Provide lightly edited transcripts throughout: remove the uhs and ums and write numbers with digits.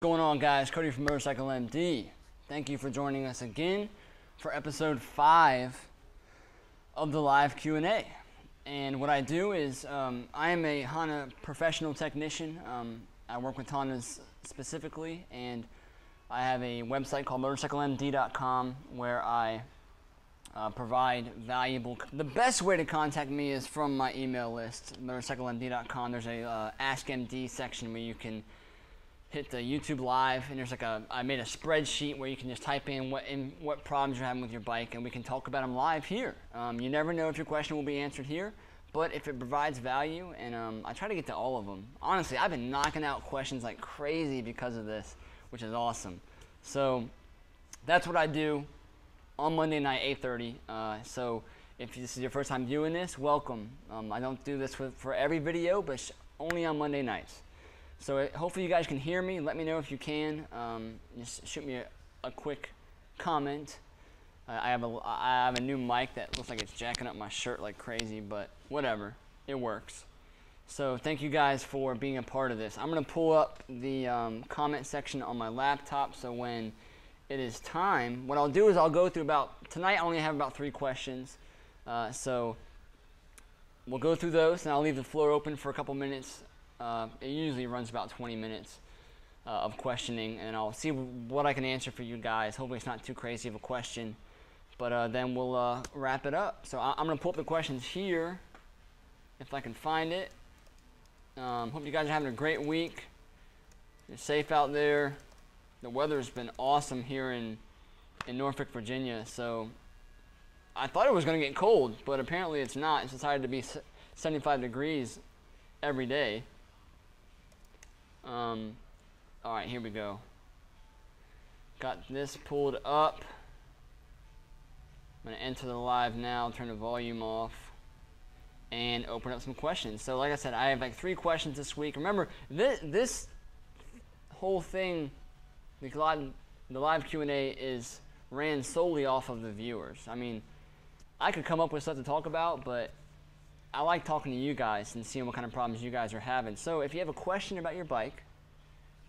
What's going on, guys? Cody from Motorcycle MD. Thank you for joining us again for episode 5 of the live Q&A. And what I do is I am a Honda professional technician. I work with Hondas specifically, and I have a website called motorcyclemd.com where I provide valuable. The best way to contact me is from my email list, motorcyclemd.com. There's a Ask MD section where you can hit the YouTube live, and there's I made a spreadsheet where you can just type in what problems you're having with your bike, and we can talk about them live here. You never know if your question will be answered here, but if it provides value, and I try to get to all of them. Honestly, I've been knocking out questions like crazy because of this, which is awesome. So that's what I do on Monday night, 8:30. So if this is your first time viewing this, welcome. I don't do this for every video, but only on Monday nights. So hopefully you guys can hear me. Let me know if you can. Just shoot me a quick comment. I have a new mic that looks like it's jacking up my shirt like crazy, but whatever, it works. So thank you guys for being a part of this. I'm gonna pull up the comment section on my laptop, so when it is time, what I'll do is I'll go through tonight I only have about 3 questions. So we'll go through those, and I'll leave the floor open for a couple minutes. It usually runs about 20 minutes of questioning, and I'll see what I can answer for you guys. Hopefully it's not too crazy of a question, but then we'll wrap it up. So I'm going to pull up the questions here, if I can find it. Hope you guys are having a great week. You're safe out there. The weather's been awesome here in Norfolk, Virginia, so I thought it was going to get cold, but apparently it's not. It's decided to be 75 degrees every day. All right, here we go. Got this pulled up. I'm going to enter the live now, turn the volume off, and open up some questions. So like I said, I have like 3 questions this week. Remember, this whole thing, the live Q&A ran solely off of the viewers. I mean, I could come up with stuff to talk about, but I like talking to you guys and seeing what kind of problems you guys are having. So if you have a question about your bike,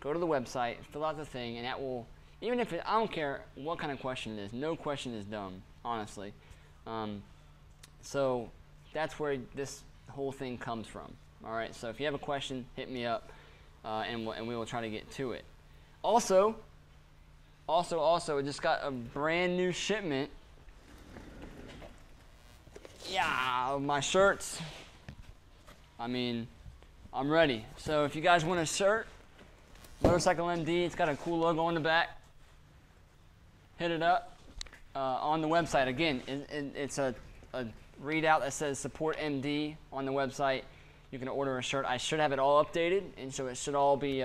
go to the website, fill out the thing, and that will, even if I don't care what kind of question it is, no question is dumb, honestly. So that's where this whole thing comes from. All right, so if you have a question, hit me up, and we will try to get to it. Also, I just got a brand new shipment. Yeah, my shirts. I mean, I'm ready. So if you guys want a shirt, Motorcycle MD, it's got a cool logo on the back. Hit it up on the website. Again, it's a readout that says support MD on the website. You can order a shirt. I should have it all updated, and so it should all be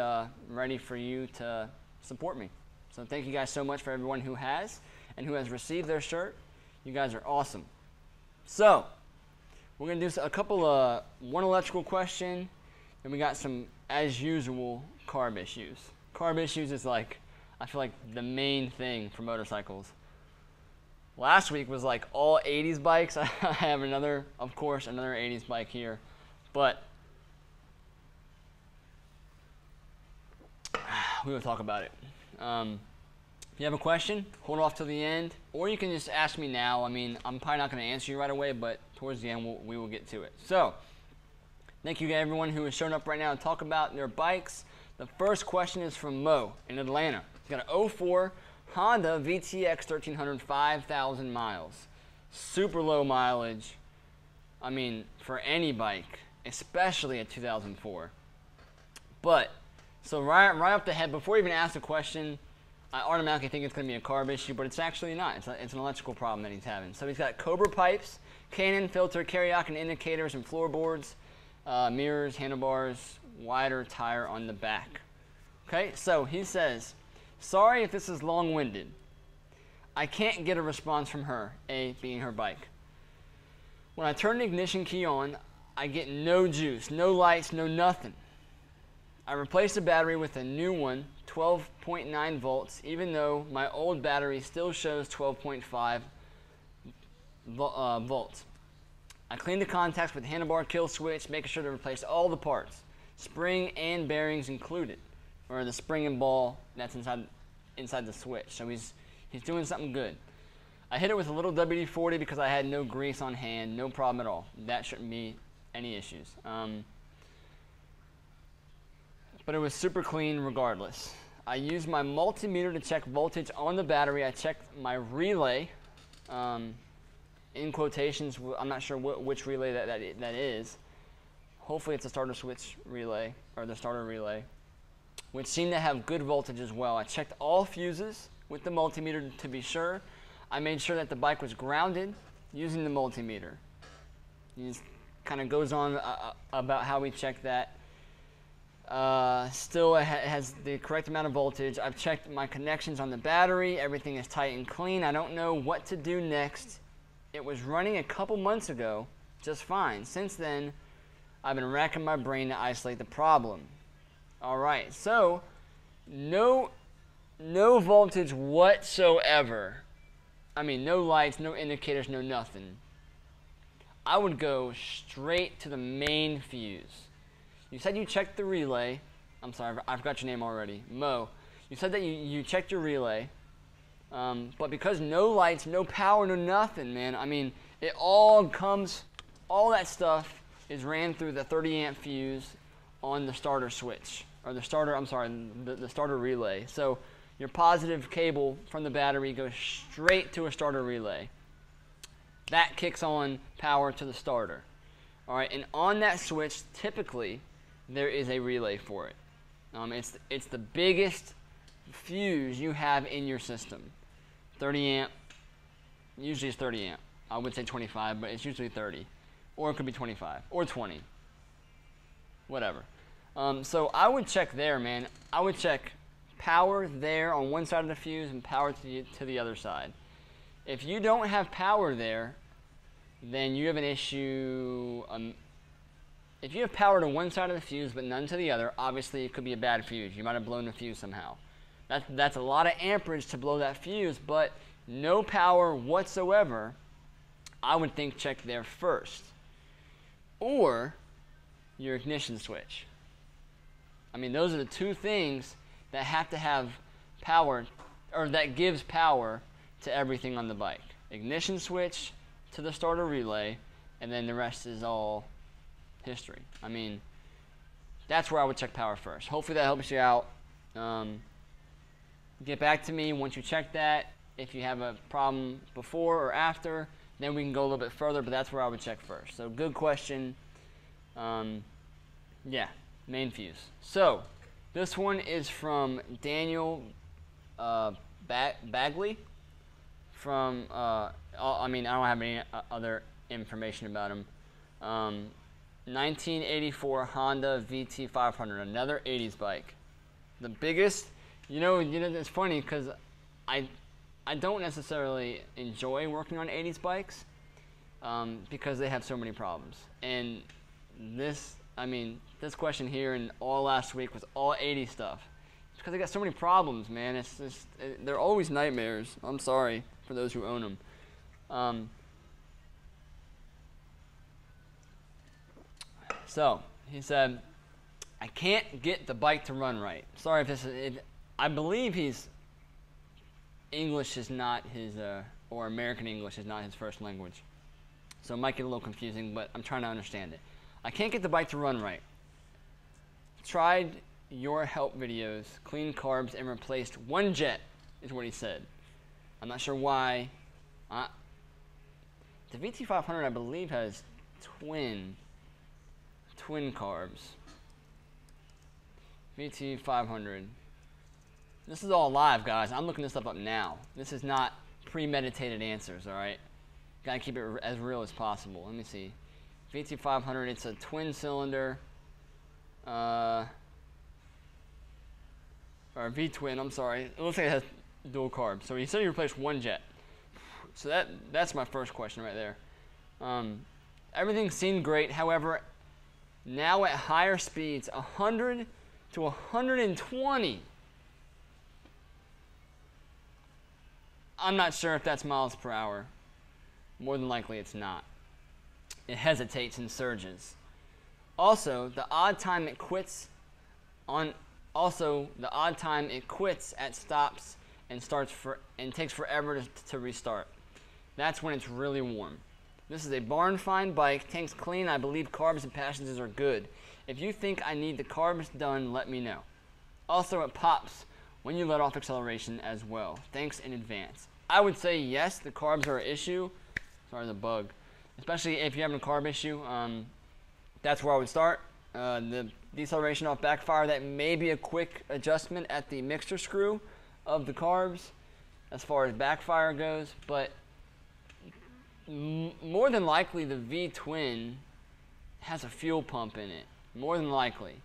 ready for you to support me. So thank you guys so much for everyone who has and who has received their shirt. You guys are awesome. So we're going to do a couple of one electrical question, and we got some, as usual, carb issues. Carb issues is like, I feel like the main thing for motorcycles. Last week was like all 80s bikes. I have of course, another 80s bike here, but we will talk about it. If you have a question, hold off till the end, or you can just ask me now. I mean, I'm probably not going to answer you right away, but towards the end, we will get to it. So, thank you to everyone who is showing up right now to talk about their bikes. The first question is from Mo in Atlanta. He's got an 04 Honda VTX 1300, 5,000 miles. Super low mileage. I mean, for any bike, especially a 2004. But, so right up the head, before you even ask the question, I automatically think it's going to be a carb issue, but it's actually not. It's an electrical problem that he's having. So he's got Cobra pipes, Canon filter, carryout and indicators and floorboards, mirrors, handlebars, wider tire on the back. Okay, so he says, sorry if this is long-winded. I can't get a response from her, A, being her bike. When I turn the ignition key on, I get no juice, no lights, no nothing. I replaced the battery with a new one, 12.9 volts, even though my old battery still shows 12.5 volts. I cleaned the contacts with handlebar kill switch, making sure to replace all the parts, spring and bearings included. or the spring and ball that's inside the switch. So he's doing something good. I hit it with a little WD-40 because I had no grease on hand, no problem at all. That shouldn't be any issues. But it was super clean regardless. I used my multimeter to check voltage on the battery. I checked my relay, in quotations. I'm not sure which relay that is. Hopefully it's a starter switch relay, or the starter relay, which seemed to have good voltage as well. I checked all fuses with the multimeter to be sure. I made sure that the bike was grounded using the multimeter. He just kind of goes on about how we check that. Still, it has the correct amount of voltage. I've checked my connections on the battery. Everything is tight and clean. I don't know what to do next. It was running a couple months ago just fine. Since then, I've been racking my brain to isolate the problem. All right, so no voltage whatsoever. I mean, no lights, no indicators, no nothing. I would go straight to the main fuse. You said you checked the relay. I'm sorry, I forgot your name already. Mo. You said that you checked your relay. But because no lights, no power, no nothing, man. I mean, all that stuff is ran through the 30 amp fuse on the starter switch. Or the starter relay. So your positive cable from the battery goes straight to a starter relay. That kicks on power to the starter. All right, and on that switch, typically, there is a relay for it. It's the biggest fuse you have in your system. 30 amp, usually it's 30 amp. I would say 25, but it's usually 30. Or it could be 25, or 20. Whatever. So I would check there, man. I would check power there on one side of the fuse and power to the other side. If you don't have power there, then you have an issue. If you have power to one side of the fuse but none to the other, obviously it could be a bad fuse. You might have blown the fuse somehow. That's a lot of amperage to blow that fuse, but no power whatsoever. I would think check there first. Or your ignition switch. I mean, those are the two things that have to have power, or that gives power to everything on the bike. Ignition switch to the starter relay, and then the rest is all history. I mean, that's where I would check power first. Hopefully that helps you out. Get back to me once you check that. If you have a problem before or after, then we can go a little bit further, but that's where I would check first. So good question. Yeah, main fuse. So this one is from Daniel Bagley. From, I mean, I don't have any other information about him. 1984 Honda VT500, another 80s bike. The biggest, you know, it's funny because I don't necessarily enjoy working on 80s bikes because they have so many problems. And this question here and all last week was all 80 stuff. It's because they got so many problems, man. It's just, they're always nightmares. I'm sorry for those who own them. So he said, I can't get the bike to run right. Sorry if this is, I believe English is not his, or American English is not his first language. So it might get a little confusing, but I'm trying to understand it. I can't get the bike to run right. Tried your help videos, clean carbs, and replaced one jet, is what he said. I'm not sure why. The VT500, I believe, has twin carbs. VT500. This is all live, guys. I'm looking this stuff up now. This is not premeditated answers, all right? Gotta keep it as real as possible. Let me see. VT500, it's a twin cylinder. Or V-twin, I'm sorry. It looks like it has dual carbs. So he said he replaced one jet. So that's my first question right there. Everything seemed great. However, now at higher speeds, 100 to 120. I'm not sure if that's miles per hour. More than likely it's not. It hesitates and surges. Also, the odd time it quits on Also, the odd time it quits at stops and takes forever to restart. That's when it's really warm. This is a barn find bike, tanks clean, I believe carbs and passengers are good. If you think I need the carbs done, let me know. Also, it pops when you let off acceleration as well. Thanks in advance. I would say yes, the carbs are an issue. Sorry, the bug. Especially if you're having a carb issue, that's where I would start. The deceleration off backfire, that may be a quick adjustment at the mixture screw of the carbs as far as backfire goes, but more than likely the V-twin has a fuel pump in it. More than likely.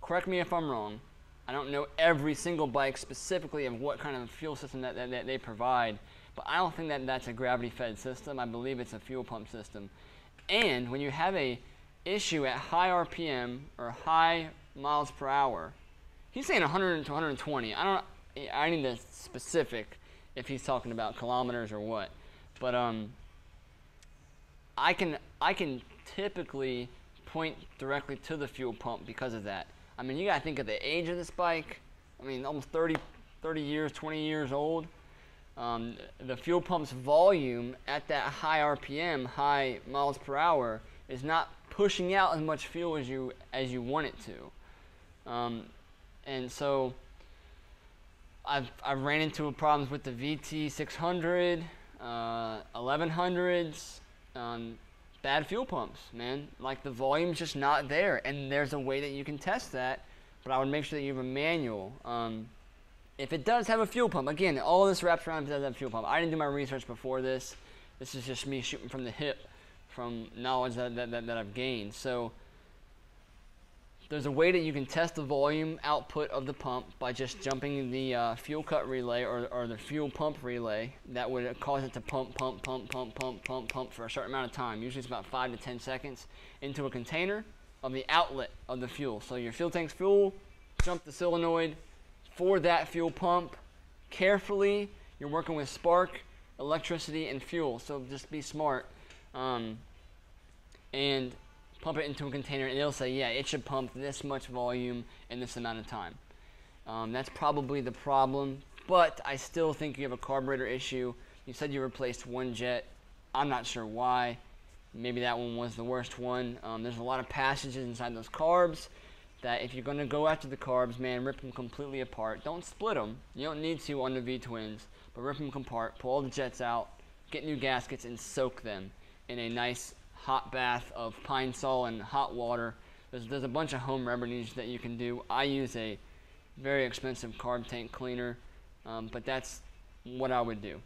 Correct me if I'm wrong. I don't know every single bike specifically of what kind of fuel system that they provide, but I don't think that that's a gravity-fed system. I believe it's a fuel pump system. And when you have a issue at high RPM or high miles per hour, he's saying 100 to 120. I need the specific if he's talking about kilometers or what. But I can typically point directly to the fuel pump because of that. I mean, you gotta think of the age of this bike. I mean, almost 30 years, 20 years old. The fuel pump's volume at that high RPM, high miles per hour, is not pushing out as much fuel as you want it to. And so I've ran into problems with the VT 600, 1100s, bad fuel pumps, man. Like, the volume's just not there, and there's a way that you can test that, but I would make sure that you have a manual. If it does have a fuel pump, again, all this wraps around if it does have a fuel pump. I didn't do my research before this. This is just me shooting from the hip from knowledge that I've gained. So there's a way that you can test the volume output of the pump by just jumping the fuel cut relay or the fuel pump relay. That would cause it to pump for a certain amount of time. Usually it's about 5 to 10 seconds into a container of the outlet of the fuel. So your fuel tank's full, jump the solenoid for that fuel pump. Carefully, you're working with spark, electricity, and fuel. So just be smart and pump it into a container, and it'll say, yeah, it should pump this much volume in this amount of time. That's probably the problem, but I still think you have a carburetor issue. You said you replaced one jet. I'm not sure why. Maybe that one was the worst one. There's a lot of passages inside those carbs that if you're going to go after the carbs, man, rip them completely apart. Don't split them. You don't need to on the V-twins, but rip them apart, pull all the jets out, get new gaskets, and soak them in a nice hot bath of pine sol and hot water. There's a bunch of home remedies that you can do. I use a very expensive carb tank cleaner, but that's what I would do.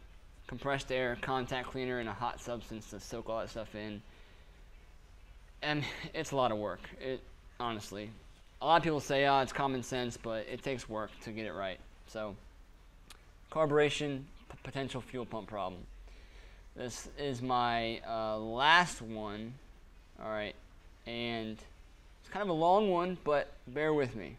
Compressed air, contact cleaner, and a hot substance to soak all that stuff in. And it's a lot of work, honestly. A lot of people say, it's common sense, but it takes work to get it right. So, carburation, potential fuel pump problem. This is my last one. All right, and it's kind of a long one, but bear with me.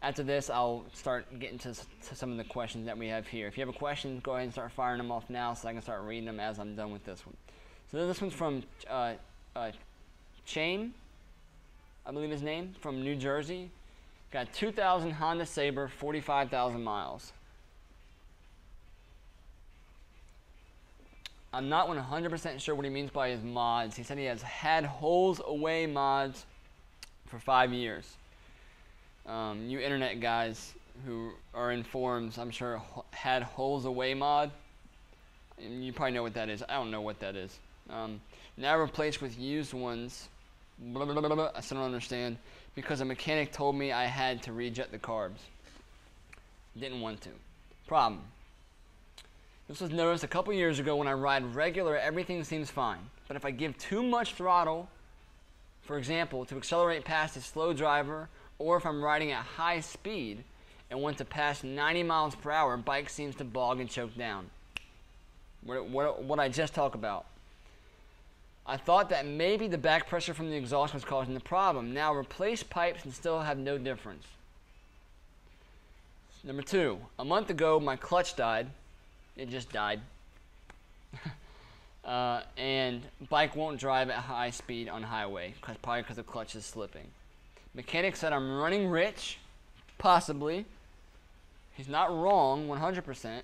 After this, I'll start getting to some of the questions that we have here. If you have a question, go ahead and start firing them off now so I can start reading them as I'm done with this one. So this one's from Chain, I believe his name, from New Jersey. Got 2000 Honda Sabre, 45,000 miles. I'm not 100% sure what he means by his mods. He said he has had holes away mods for 5 years. You internet guys who are in forums, I'm sure, had holes away mod. You probably know what that is. I don't know what that is. Now replaced with used ones. Blah, blah, blah, blah. I still don't understand because a mechanic told me I had to rejet the carbs. Didn't want to. Problem. This was noticed a couple years ago when I ride regular, everything seems fine. But if I give too much throttle, for example, to accelerate past a slow driver, or if I'm riding at high speed and want to pass 90 miles per hour, bike seems to bog and choke down. What I just talked about. I thought that maybe the back pressure from the exhaust was causing the problem. Now replace pipes and still have no difference. Number 2, a month ago my clutch died. It just died. And bike won't drive at high speed on highway, probably because the clutch is slipping. Mechanic said I'm running rich, possibly. He's not wrong, 100%.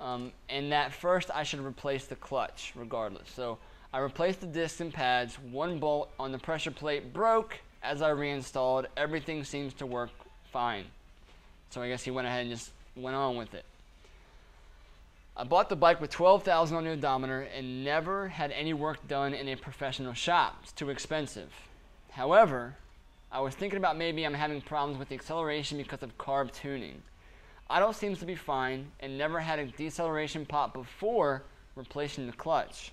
And that first I should replace the clutch, regardless. So I replaced the discs and pads. One bolt on the pressure plate broke. As I reinstalled, everything seems to work fine. So I guess he went ahead and just went on with it. I bought the bike with 12,000 on the odometer and never had any work done in a professional shop. It's too expensive. However, I was thinking about maybe I'm having problems with the acceleration because of carb tuning. Idle seems to be fine and never had a deceleration pop before replacing the clutch.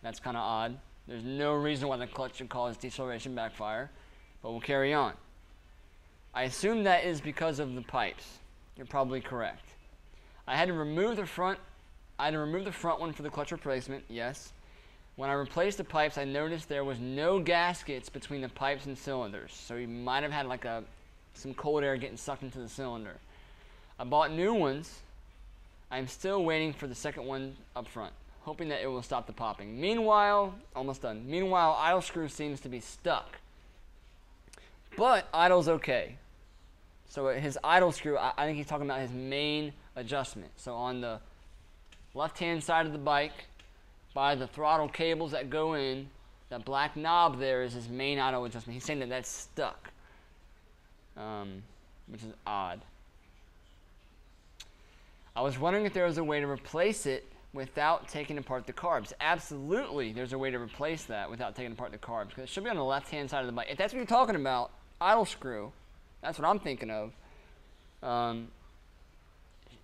That's kind of odd. There's no reason why the clutch should cause deceleration backfire, but we'll carry on. I assume that is because of the pipes. You're probably correct. I had to remove the front one for the clutch replacement, yes. When I replaced the pipes, I noticed there was no gaskets between the pipes and cylinders, so you might have had like some cold air getting sucked into the cylinder. I bought new ones. I'm still waiting for the second one up front, hoping that it will stop the popping. Meanwhile, almost done. Meanwhile, idle screw seems to be stuck. But idle's okay. So his idle screw, I think he's talking about his main adjustment. So on the left-hand side of the bike, by the throttle cables that go in, that black knob there is his main idle adjustment. He's saying that that's stuck, which is odd. I was wondering if there was a way to replace it without taking apart the carbs. Absolutely, there's a way to replace that without taking apart the carbs, because it should be on the left-hand side of the bike. If that's what you're talking about, idle screw, that's what I'm thinking of.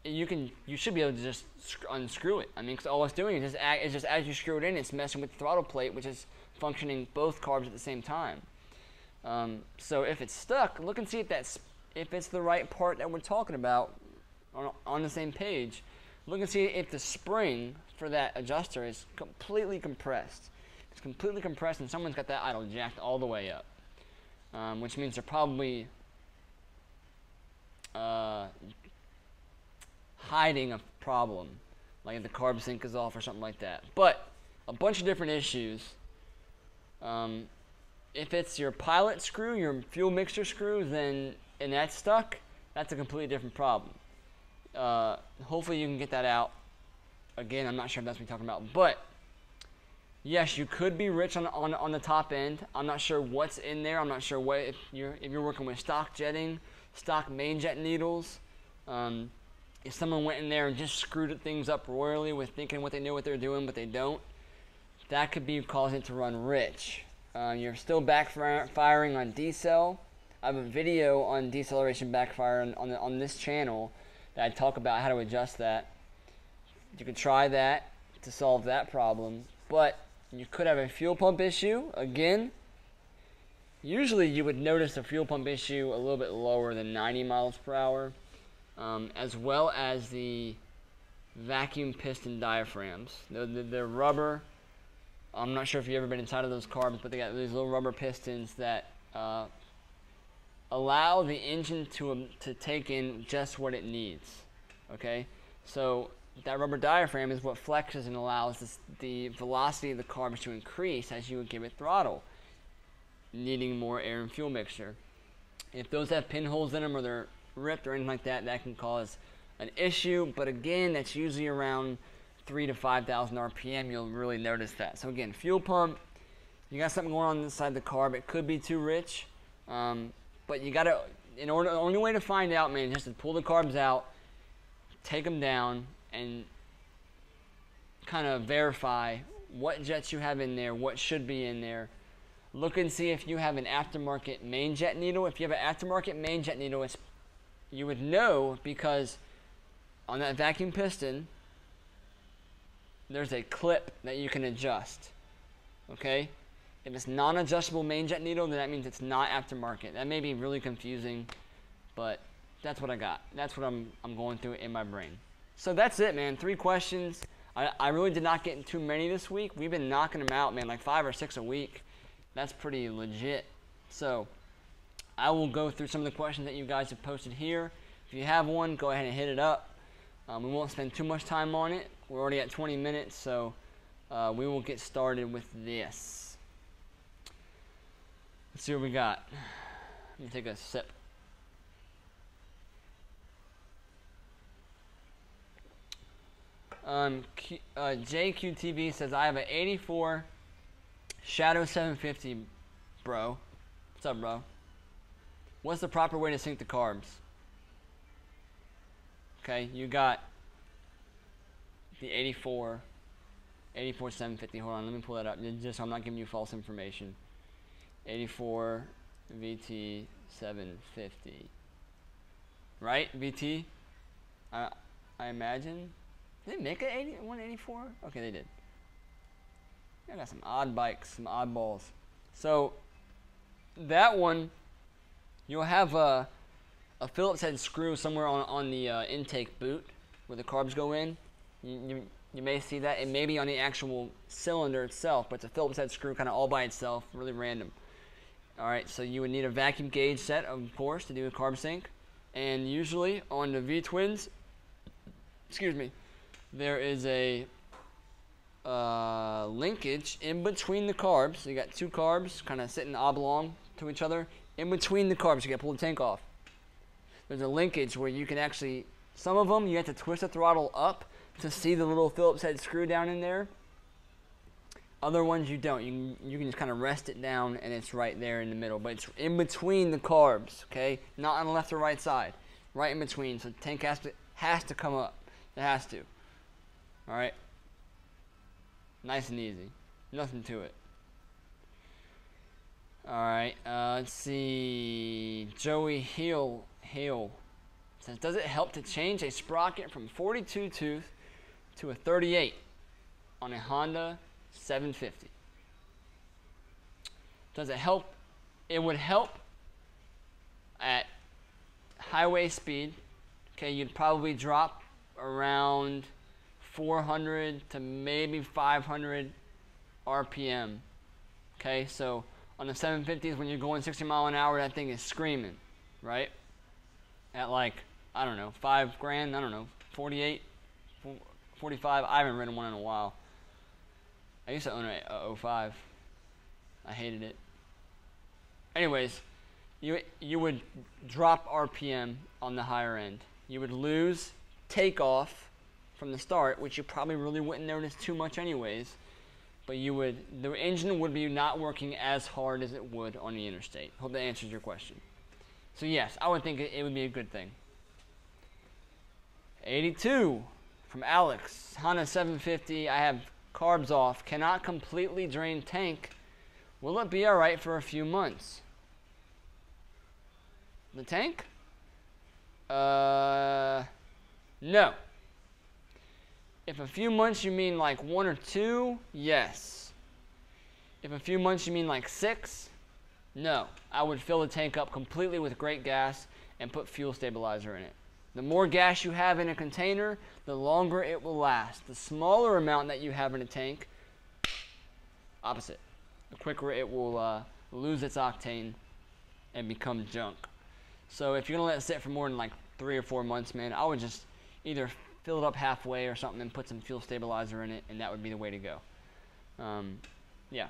You should be able to just unscrew it. I mean, because all it's doing is just as you screw it in, it's messing with the throttle plate, which is functioning both carbs at the same time. So if it's stuck, look and see if it's the right part that we're talking about on the same page. Look and see if the spring for that adjuster is completely compressed. It's completely compressed, and someone's got that idle jacked all the way up, which means they're probably hiding a problem, like if the carb sync is off or something like that. But a bunch of different issues. If it's your pilot screw, your fuel mixture screw, and that's stuck, that's a completely different problem. Hopefully you can get that out. Again, I'm not sure if that's what you're talking about, but yes, you could be rich on the top end. I'm not sure what's in there. I'm not sure what if you're working with stock jetting, stock main jet needles. If someone went in there and just screwed things up royally with thinking what they knew what they're doing, but they don't, that could be causing it to run rich. You're still backfiring on decel. I have a video on deceleration backfire on this channel that I talk about how to adjust that. You could try that to solve that problem, but you could have a fuel pump issue. Again, usually you would notice a fuel pump issue a little bit lower than 90 miles per hour, as well as the vacuum piston diaphragms. They're rubber. I'm not sure if you've ever been inside of those carbs, but they got these little rubber pistons that allow the engine to take in just what it needs. Okay, so that rubber diaphragm is what flexes and allows the velocity of the carbs to increase as you would give it throttle, needing more air and fuel mixture. If those have pinholes in them or they're ripped or anything like that, that can cause an issue. But again, that's usually around 3,000 to 5,000 RPM. You'll really notice that. So again, fuel pump, you got something going on inside the carb. It could be too rich, but you gotta. The only way to find out, man, is just to pull the carbs out, take them down, and kind of verify what jets you have in there, what should be in there. Look and see if you have an aftermarket main jet needle. If you have an aftermarket main jet needle, you would know because on that vacuum piston, there's a clip that you can adjust. Okay? If it's non-adjustable main jet needle, then that means it's not aftermarket. That may be really confusing, but that's what I got. That's what I'm going through in my brain. So that's it, man. 3 questions. I really did not get too many this week. We've been knocking them out, man, like 5 or 6 a week. That's pretty legit. So I will go through some of the questions that you guys have posted here. If you have one, go ahead and hit it up. We won't spend too much time on it. We're already at 20 minutes, so we will get started with this. Let's see what we got. Let me take a sip. JQTV says, I have an 84 Shadow 750, bro. What's up, bro? What's the proper way to sync the carbs? Okay, you got the 84 750. Hold on, let me pull that up, just so I'm not giving you false information. 84 VT 750. Right, VT? I imagine. Did they make an 184? Okay, they did. I got some odd bikes, some oddballs. So that one, you'll have a Phillips head screw somewhere on the intake boot where the carbs go in. You may see that. It may be on the actual cylinder itself, but it's a Phillips head screw kind of all by itself, really random. All right, so you would need a vacuum gauge set, of course, to do a carb sync. And usually on the V-twins, excuse me, there is a linkage in between the carbs. So you got two carbs kind of sitting oblong to each other. In between the carbs, you got to pull the tank off. There's a linkage where you can actually, some of them you have to twist the throttle up to see the little Phillips head screw down in there. Other ones you don't. You can just kind of rest it down and it's right there in the middle. But it's in between the carbs, okay? Not on the left or right side. Right in between. So the tank has to come up. It has to. All right? Nice and easy. Nothing to it. All right. Let's see. Joey Hale says, does it help to change a sprocket from 42 tooth to a 38 on a Honda 750? Does it help? It would help at highway speed. Okay, you'd probably drop around 400 to maybe 500 RPM. Okay, so on the 750s, when you're going 60 mile an hour, that thing is screaming, right? At like, I don't know, $5,000, I don't know, 48, 45. I haven't ridden one in a while. I used to own a 05. I hated it. Anyways, you would drop RPM on the higher end. You would lose takeoff from the start, which you probably really wouldn't notice too much anyways. But the engine would be not working as hard as it would on the interstate. Hope that answers your question. So yes, I would think it would be a good thing. 82 from Alex, Honda 750. I have carbs off, cannot completely drain tank. Will it be all right for a few months? The tank? No. If a few months you mean like 1 or 2, yes. If a few months you mean like 6, no. I would fill the tank up completely with great gas and put fuel stabilizer in it. The more gas you have in a container, the longer it will last. The smaller amount that you have in a tank, opposite. The quicker it will lose its octane and become junk. So if you're going to let it sit for more than like 3 or 4 months, man, I would just either fill it up halfway or something and put some fuel stabilizer in it, and that would be the way to go. Yeah.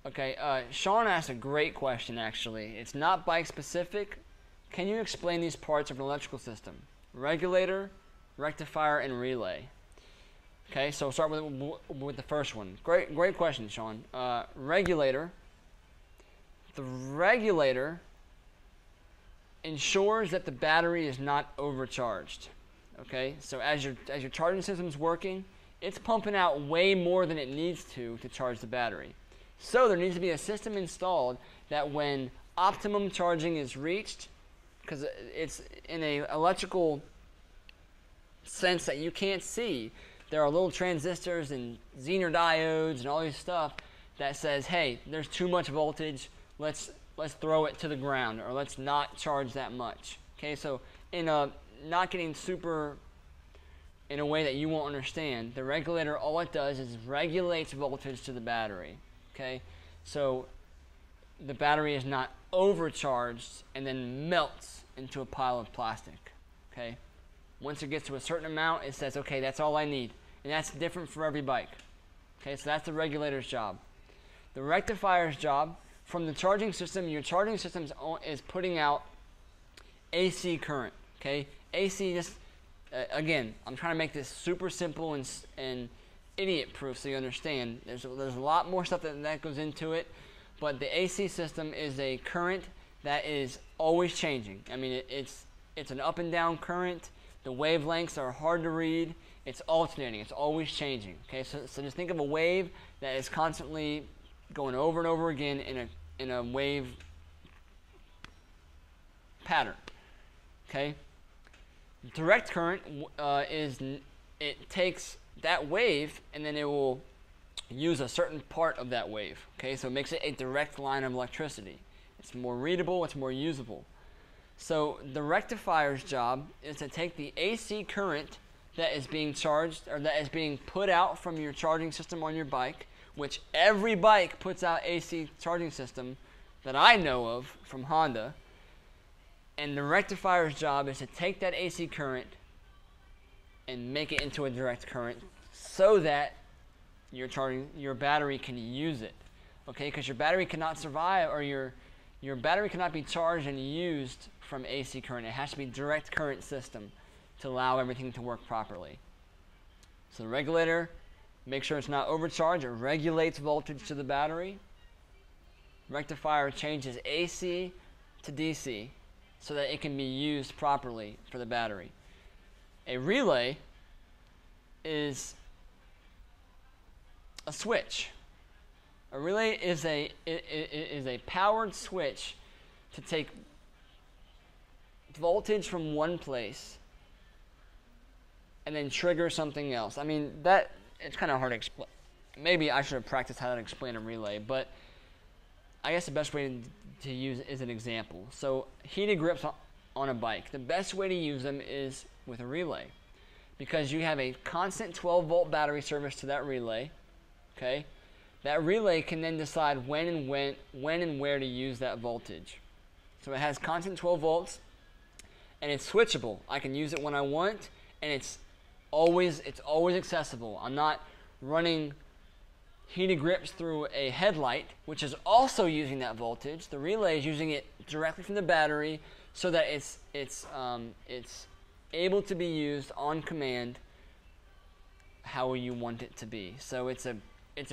Okay, Sean asked a great question, actually. It's not bike specific. Can you explain these parts of an electrical system? Regulator, rectifier, and relay. Okay, so we'll start with the first one. Great question, Sean. Regulator. The regulator ensures that the battery is not overcharged. Okay, so as your charging system's working, it's pumping out way more than it needs to charge the battery. So there needs to be a system installed that when optimum charging is reached, because it's in an electrical sense that you can't see, there are little transistors and Zener diodes and all this stuff that says, hey, there's too much voltage, let's throw it to the ground, or let's not charge that much. Okay, so in a not getting super in a way that you won't understand, the regulator, all it does is regulates voltage to the battery. Okay, so the battery is not overcharged and then melts into a pile of plastic. Okay, once it gets to a certain amount, it says, okay, that's all I need, and that's different for every bike. Okay, so that's the regulator's job. The rectifier's job, from the charging system, your charging system is putting out AC current, okay? AC, just, again, I'm trying to make this super simple and idiot-proof so you understand. There's a lot more stuff that goes into it, but the AC system is a current that is always changing. I mean, it's an up and down current. The wavelengths are hard to read. It's alternating. It's always changing, okay? So just think of a wave that is constantly going over and over again in a wave pattern, okay? Direct current it takes that wave and then it will use a certain part of that wave, okay? So it makes it a direct line of electricity. It's more readable, it's more usable. So the rectifier's job is to take the AC current that is being charged or that is being put out from your charging system on your bike, which every bike puts out AC charging system that I know of from Honda. And the rectifier's job is to take that AC current and make it into a direct current so that your battery can use it. Okay, because your battery cannot survive, or your battery cannot be charged and used from AC current. It has to be direct current system to allow everything to work properly. So the regulator, make sure it's not overcharged. It regulates voltage to the battery. Rectifier changes AC to DC so that it can be used properly for the battery. A relay is a switch. A relay is a powered switch to take voltage from one place and then trigger something else. I mean, it's kind of hard to explain. Maybe I should have practiced how to explain a relay, but I guess the best way to use it is an example. So heated grips on a bike. The best way to use them is with a relay, because you have a constant 12-volt battery service to that relay. Okay, that relay can then decide when and where to use that voltage. So it has constant 12 volts, and it's switchable. I can use it when I want, and it's always accessible. I'm not running heated grips through a headlight, which is also using that voltage. The relay is using it directly from the battery, so that it's able to be used on command how you want it to be. So it's a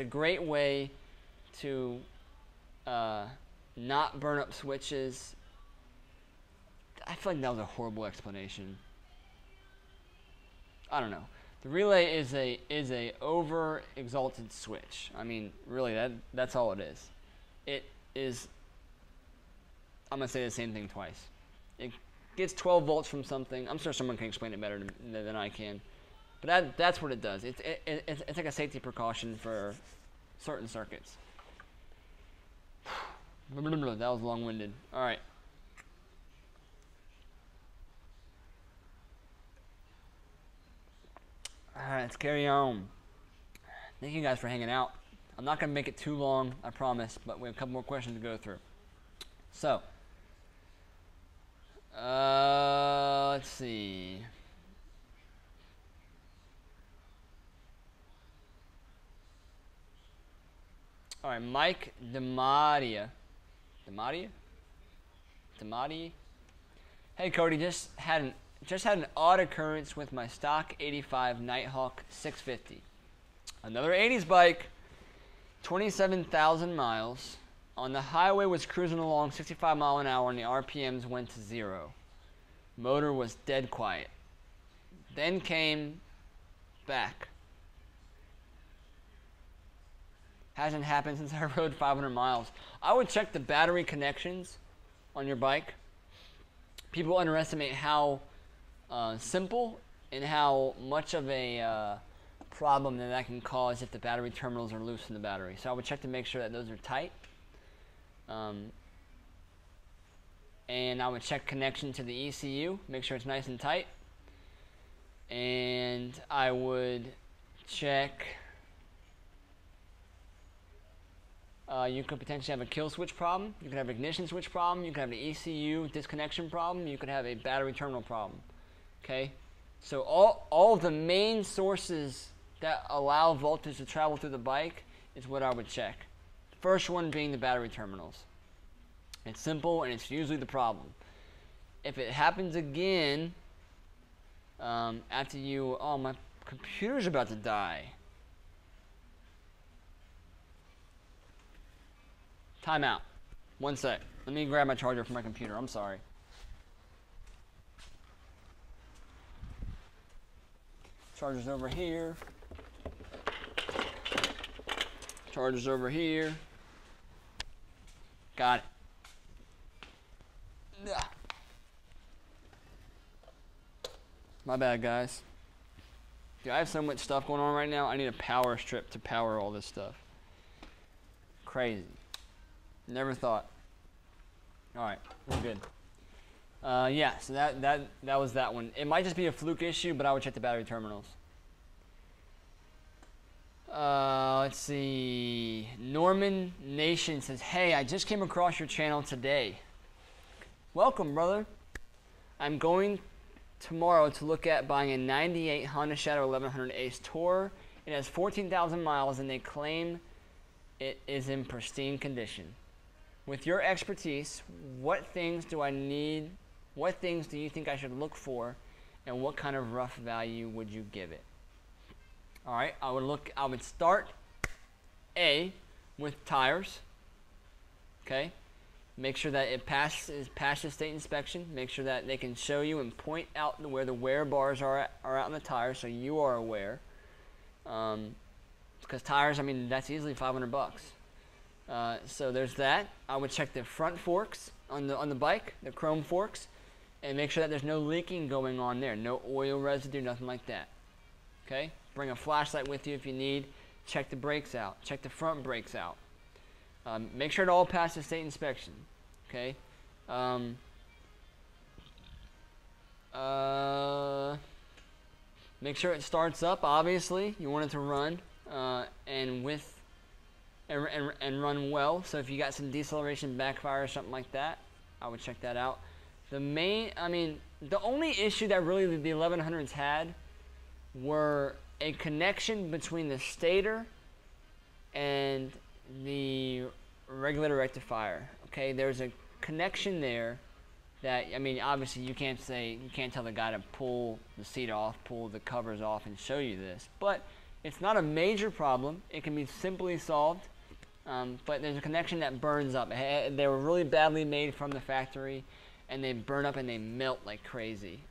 great way to not burn up switches. I feel like that was a horrible explanation. I don't know. The relay is a over exalted switch. I mean, really, that's all it is. It is. I'm gonna say the same thing twice. It gets 12 volts from something. I'm sure someone can explain it better than I can. But that's what it does. It's like a safety precaution for certain circuits. That was long-winded. All right. All right, let's carry on. Thank you guys for hanging out. I'm not going to make it too long, I promise, but we have a couple more questions to go through. So, let's see. All right, Mike Demadia. Hey Cody, just had an odd occurrence with my stock 85 Nighthawk 650. Another 80s bike, 27,000 miles. On the highway was cruising along 65 mile an hour and the RPMs went to 0. Motor was dead quiet. Then came back. Hasn't happened since I rode 500 miles. I would check the battery connections on your bike. People underestimate how simple and how much of a problem that can cause if the battery terminals are loose in the battery. So I would check to make sure that those are tight. And I would check connection to the ECU, make sure it's nice and tight. And I would check, you could potentially have a kill switch problem, you could have an ignition switch problem, you could have an ECU disconnection problem, you could have a battery terminal problem. Okay, so all the main sources that allow voltage to travel through the bike is what I would check. First one being the battery terminals. It's simple and it's usually the problem. If it happens again, after you, oh, my computer's about to die. Time out. One sec. Let me grab my charger for my computer. I'm sorry. Charger's over here. Charger's over here. Got it. Yeah. My bad, guys. Dude, I have so much stuff going on right now. I need a power strip to power all this stuff. Crazy. Never thought. All right, we're good. Yeah, so that was that one. It might just be a fluke issue, but I would check the battery terminals. Let's see. Norman Nation says, "Hey, I just came across your channel today. Welcome, brother. I'm going tomorrow to look at buying a 98 Honda Shadow 1100 Ace Tourer. It has 14,000 miles, and they claim it is in pristine condition. With your expertise, what things do I need? What things do you think I should look for, and what kind of rough value would you give it?" All right, I would start with tires. Okay, make sure that it passes state inspection. Make sure that they can show you and point out where the wear bars are out on the tires, so you are aware. Because tires, I mean, that's easily $500. So there's that. I would check the front forks on the bike, the chrome forks, and make sure that there's no leaking going on there, no oil residue, nothing like that. Okay. Bring a flashlight with you if you need. Check the brakes out. Check the front brakes out. Make sure it all passes state inspection. Okay. Make sure it starts up. Obviously, you want it to run and run well. So if you got some deceleration, backfire, or something like that, I would check that out. The only issue that really the 1100s had were a connection between the stator and the regulator rectifier. Okay, there's a connection there that, I mean, obviously you can't tell the guy to pull the seat off, pull the covers off, and show you this. But it's not a major problem. It can be simply solved. But there's a connection that burns up. They were really badly made from the factory, and they burn up and they melt like crazy.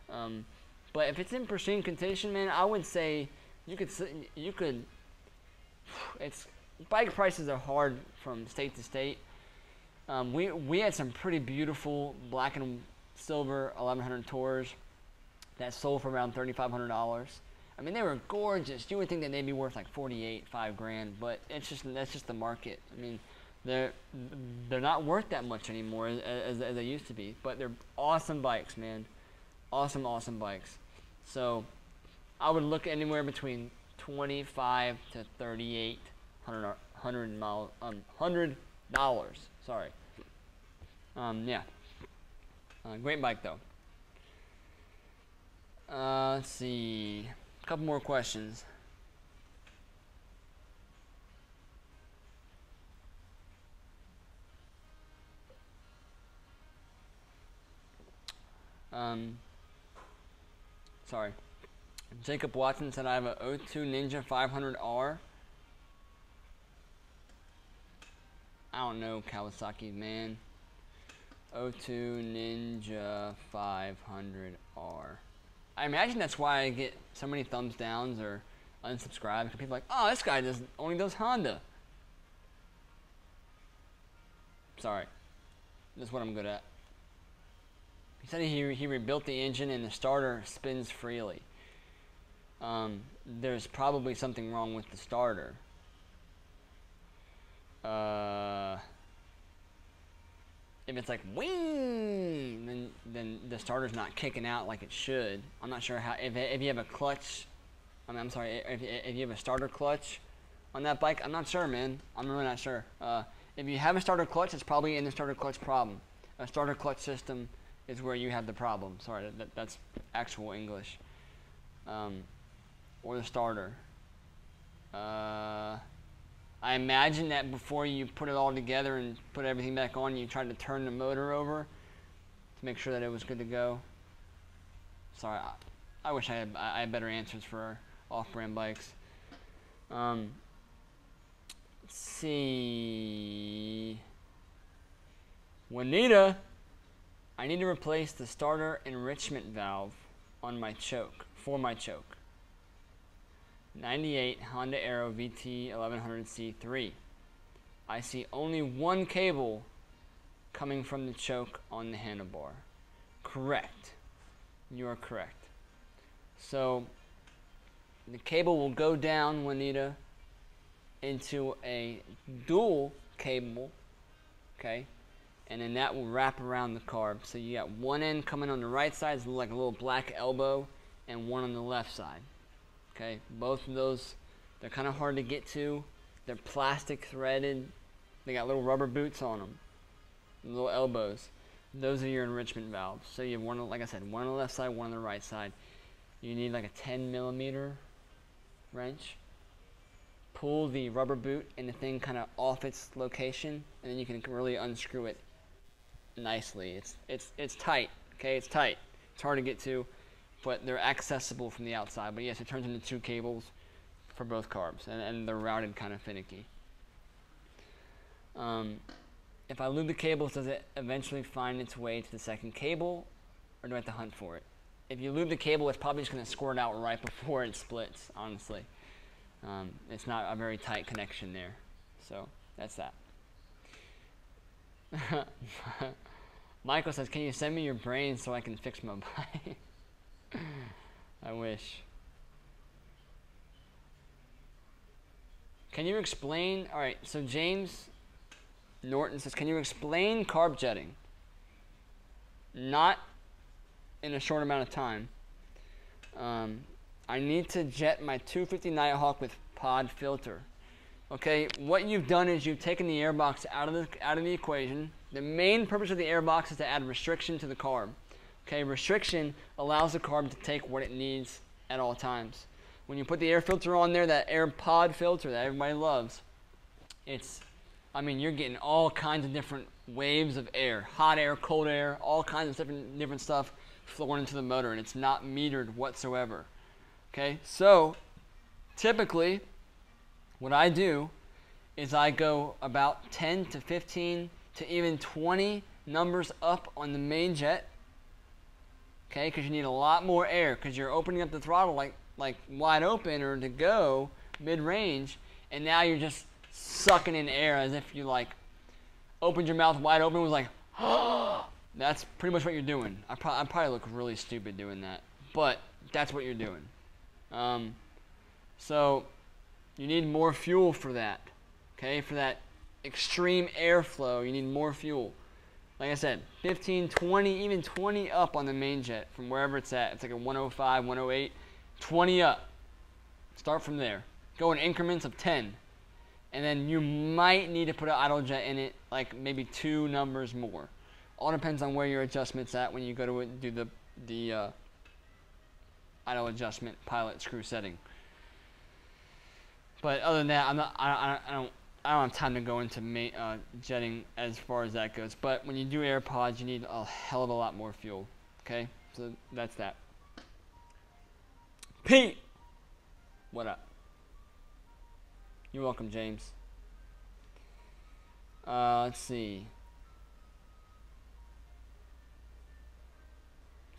But if it's in pristine condition, man, I would say you could. Bike prices are hard from state to state. We had some pretty beautiful black and silver 1100 Tours that sold for around $3,500. I mean, they were gorgeous. You would think that they'd be worth like $5 grand, but that's just the market. I mean, they're not worth that much anymore as they used to be. But they're awesome bikes, man. Awesome bikes. So I would look anywhere between $25 to $3,800 Sorry. Yeah. Great bike though. Let's see. A couple more questions. Sorry. Jacob Watson said I have a 02 Ninja 500R. I don't know, Kawasaki, man. 02 Ninja 500R. I imagine that's why I get so many thumbs downs or unsubscribe, because people are like, oh, this guy only does Honda. Sorry. This is what I'm good at. He said he rebuilt the engine and the starter spins freely. There's probably something wrong with the starter. If it's like wing, then the starter's not kicking out like it should. I'm not sure how. If you have a clutch, I'm sorry. If you have a starter clutch on that bike, I'm not sure, man. I'm really not sure. If you have a starter clutch, it's probably in the starter clutch problem. A starter clutch system is where you have the problem. Sorry, that's actual English. Or the starter. I imagine that before you put it all together and put everything back on, you tried to turn the motor over to make sure that it was good to go. Sorry, I wish I had better answers for off-brand bikes. Let's see. Juanita, I need to replace the starter enrichment valve on my choke, for my choke. 98 Honda Aero VT 1100C3. I see only one cable coming from the choke on the handlebar. Correct. You are correct. So the cable will go down, Juanita, into a dual cable, okay? And then that will wrap around the carb. So you got one end coming on the right side, it's like a little black elbow, and one on the left side. Okay, both of those, they're kind of hard to get to. They're plastic threaded. They got little rubber boots on them, little elbows. Those are your enrichment valves. So you have one, like I said, one on the left side, one on the right side. You need like a 10 millimeter wrench. Pull the rubber boot and the thing kind of off its location, and then you can really unscrew it nicely. It's tight. Okay, it's tight. It's hard to get to, but they're accessible from the outside. But yes, it turns into two cables for both carbs, and they're routed kind of finicky. If I lube the cables, does it eventually find its way to the second cable, or do I have to hunt for it? If you lube the cable, it's probably just going to squirt out right before it splits, honestly. It's not a very tight connection there. So that's that. Michael says, can you send me your brain so I can fix my bike? I wish. Can you explain? All right, so James Norton says, can you explain carb jetting? Not in a short amount of time. I need to jet my 250 Nighthawk with pod filter. Okay, what you've done is you've taken the airbox out of the equation. The main purpose of the airbox is to add restriction to the carb. Okay, restriction allows the carb to take what it needs at all times. When you put the air filter on there, that air pod filter that everybody loves, I mean, you're getting all kinds of different waves of air, hot air, cold air, all kinds of different stuff flowing into the motor, and it's not metered whatsoever. Okay, so typically what I do is I go about 10 to 15 to even 20 numbers up on the main jet. Okay, because you need a lot more air because you're opening up the throttle like wide open or to go mid-range, and now you're just sucking in air as if you like opened your mouth wide open and was like, oh, that's pretty much what you're doing. I probably look really stupid doing that, but that's what you're doing. So you need more fuel for that. Okay, for that extreme airflow, you need more fuel. Like I said, 15, 20, even 20 up on the main jet from wherever it's at. It's like a 105, 108, 20 up. Start from there. Go in increments of 10. And then you might need to put an idle jet in it, like maybe 2 numbers more. All depends on where your adjustment's at when you go to do the idle adjustment pilot screw setting. But other than that, I don't have time to go into jetting as far as that goes. But when you do AirPods, you need a hell of a lot more fuel. Okay, so that's that. Pete, what up? You're welcome, James. Let's see.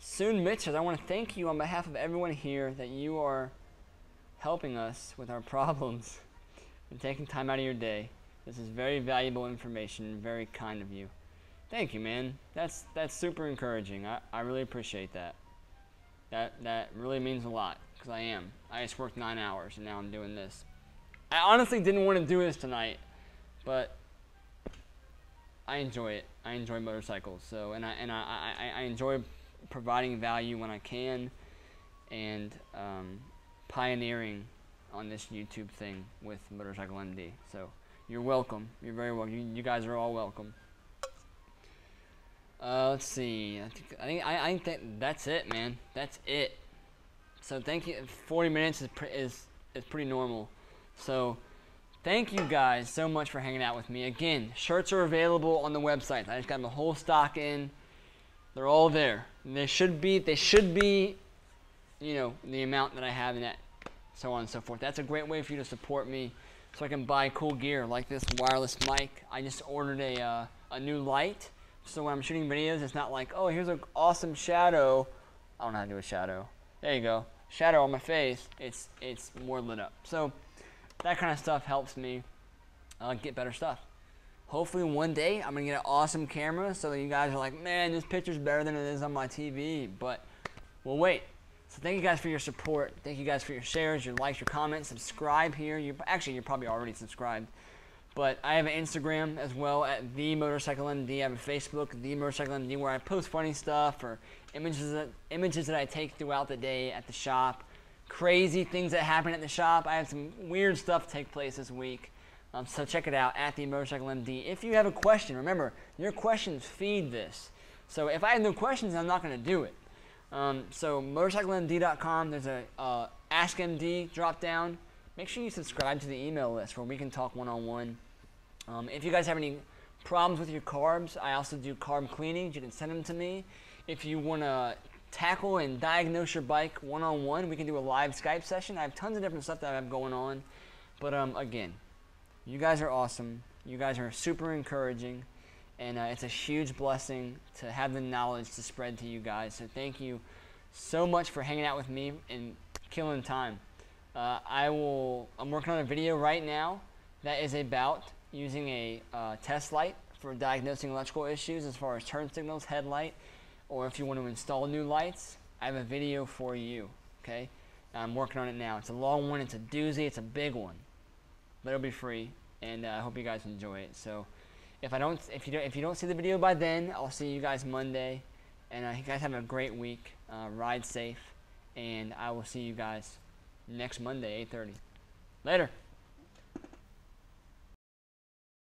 Soon Mitch says, I want to thank you on behalf of everyone here that you are helping us with our problems and taking time out of your day. This is very valuable information, very kind of you. Thank you, man. That's super encouraging. I really appreciate that. That really means a lot, because I just worked 9 hours and now I'm doing this. I honestly didn't want to do this tonight, but I enjoy it. I enjoy motorcycles, so and I enjoy providing value when I can, and pioneering on this YouTube thing with Motorcycle MD. So you're welcome. You're very welcome. You guys are all welcome. Let's see. I think that's it, man. That's it. So thank you. 40 minutes is pretty normal. So thank you guys so much for hanging out with me. Again, shirts are available on the website. I just got my whole stock in. They're all there. And they should be, you know, the amount that I have in that, so on and so forth. That's a great way for you to support me so I can buy cool gear like this wireless mic. I just ordered a new light, so when I'm shooting videos, it's not like, oh, here's an awesome shadow. I don't know how to do a shadow. There you go. Shadow on my face. It's more lit up. So that kind of stuff helps me get better stuff. Hopefully one day I'm going to get an awesome camera so that you guys are like, man, this picture's better than it is on my TV. But we'll wait. So thank you guys for your support. Thank you guys for your shares, your likes, your comments. Subscribe here. You're probably already subscribed. But I have an Instagram as well at The Motorcycle MD. I have a Facebook, The Motorcycle MD, where I post funny stuff or images that I take throughout the day at the shop. Crazy things that happen at the shop. I had some weird stuff take place this week. So check it out at The Motorcycle MD. If you have a question, remember, your questions feed this. So if I have no questions, I'm not going to do it. So motorcyclemd.com, there's a Ask MD drop down. Make sure you subscribe to the email list where we can talk one-on-one. If you guys have any problems with your carbs, I also do carb cleanings. You can send them to me. If you want to tackle and diagnose your bike one-on-one, we can do a live Skype session. I have tons of different stuff that I have going on. But again, you guys are awesome. You guys are super encouraging. And it's a huge blessing to have the knowledge to spread to you guys. So thank you so much for hanging out with me and killing time. I'm working on a video right now that is about using a test light for diagnosing electrical issues as far as turn signals, headlight, or if you want to install new lights, I have a video for you, okay? I'm working on it now. It's a long one, it's a doozy, it's a big one, but it'll be free, and I hope you guys enjoy it. So if you don't see the video by then, I'll see you guys Monday, and you guys have a great week. Ride safe, and I will see you guys next Monday, 8:30. Later.